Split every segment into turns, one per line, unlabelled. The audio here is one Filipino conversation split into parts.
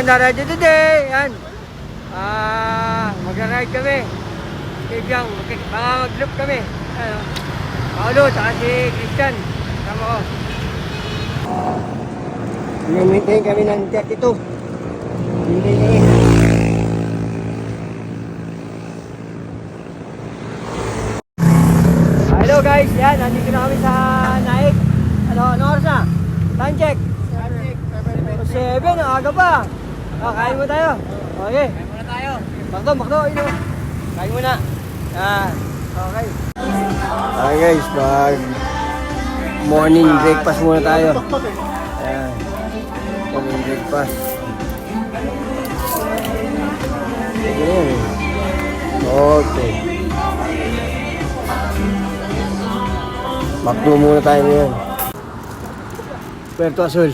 maganda radio today. Yan. Magra-ride kami. Kaibigan, mag-loop kami. Ano? Paulo, saka si Christian. Tama ko. Maintain kami ng 32. Maintain kami. Hello guys, yan. Nandito na kami sa Naik. Ano oras na? Time check. 7, ang aga pa. Kain mo tayo. Okay. Kain muna tayo. Bakdo, ino. Kain muna. Okay. Okay guys, morning breakfast muna tayo. Ayan. Morning breakfast. Okay. Bakdo muna tayo ngayon. Puerto Azul.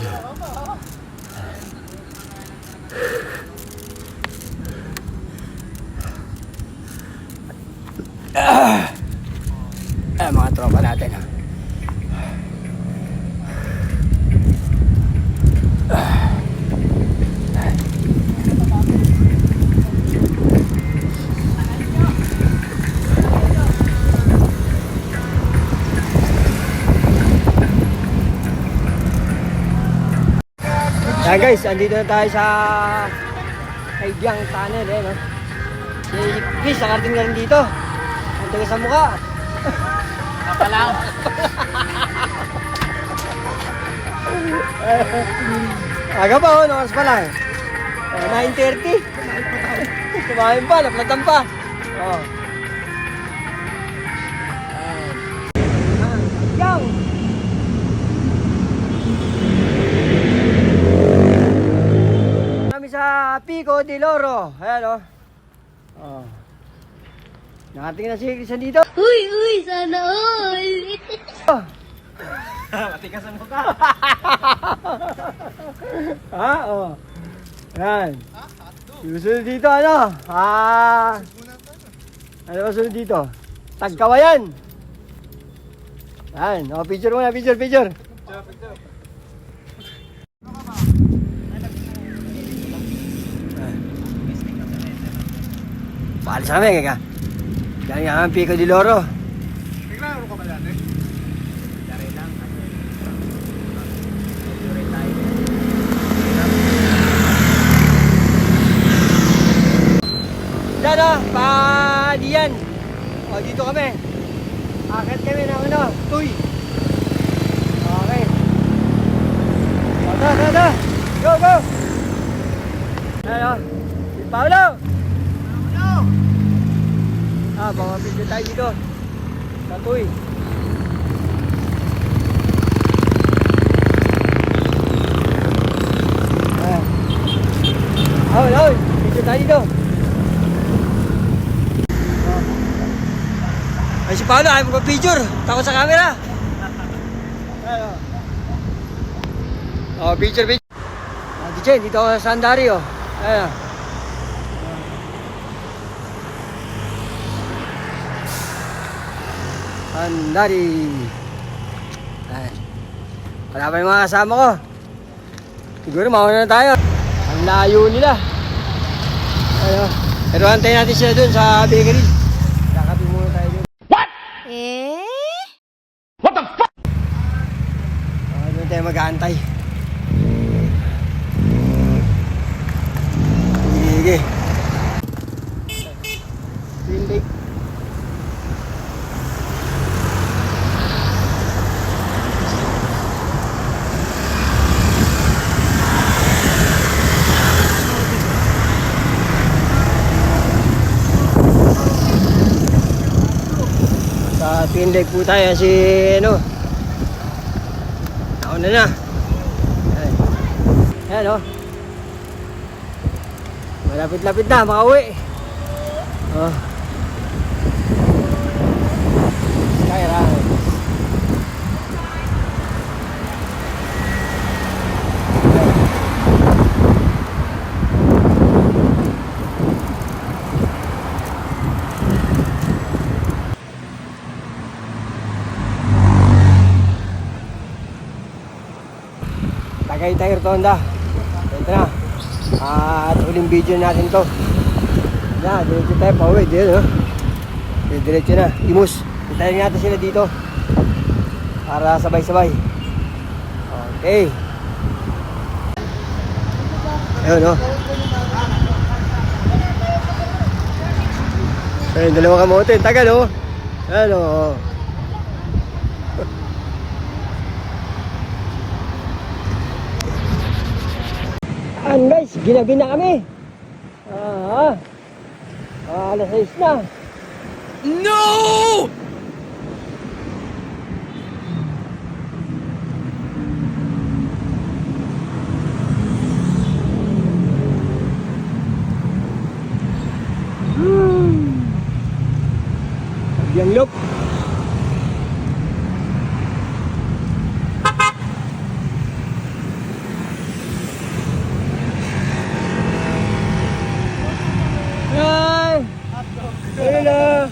Mga tropa natin. Yan guys, andito na tayo sa Kaibyang Tunnel no? Si Chris, nakarating na rin dito. Ang taga sa mukha.
Lang.
Aga pa oh, oras pa lang. 9:30. Kumain pa, naplatan pa. Oh. Yang. Kami sa Pico de Loro. Ayan oh. Oh. Nakatingin na si Christian dito.
Uy, sana all.
Matikas ang mukha.
Oh. Yan. Susunod dito, ano? Ano ba sunod dito? Tagkawayan. Yan. Oh, picture muna, picture. Paalis kami, kaya. Yan nga ang Pico de Loro.
Naglaro ka ba dati? Dari lang.
Dada, diyan. O, dito kami. Akit kami ng ano, tuy. Okay. O, da. Go. Ano? Si Paolo. Baka pili tayo dito. Sa tuy. Hoy. Pili tayo dito. Ay, si Paolo, ayaw magpa-picture. Takot sa camera. Picture. Diyan, dito ako sa Sandari, oh. Ayan. Sandari. Ayan. Wala pa yung mga kasama ko. Siguro, mauna na tayo. Ang layo nila. Ayan. Pero antayin natin sila dun sa bakery. Kakapin muna tayo dun.
What the fuck?
Doon tayo mag-aantay. Sige. Hindi. Sa Twin Lake po tayo si ano. Nauna na. Ayan o. Malapit-lapit na, makauwi. Oh. Skyride. Tagaytay Rotonda. Ito na. At huling video natin to. Yan, diretso tayo pa uwi. Diretso na. Imus. Hintayin natin sila dito. Para sabay-sabay. Okay. Ayun, no? Ayun, dalawang kamote. Tagal, oh. Ayun, oh. Ayan, guys. Ginabi na kami. Alas 6 na.
No!
Yang look. Ay! Ayun na.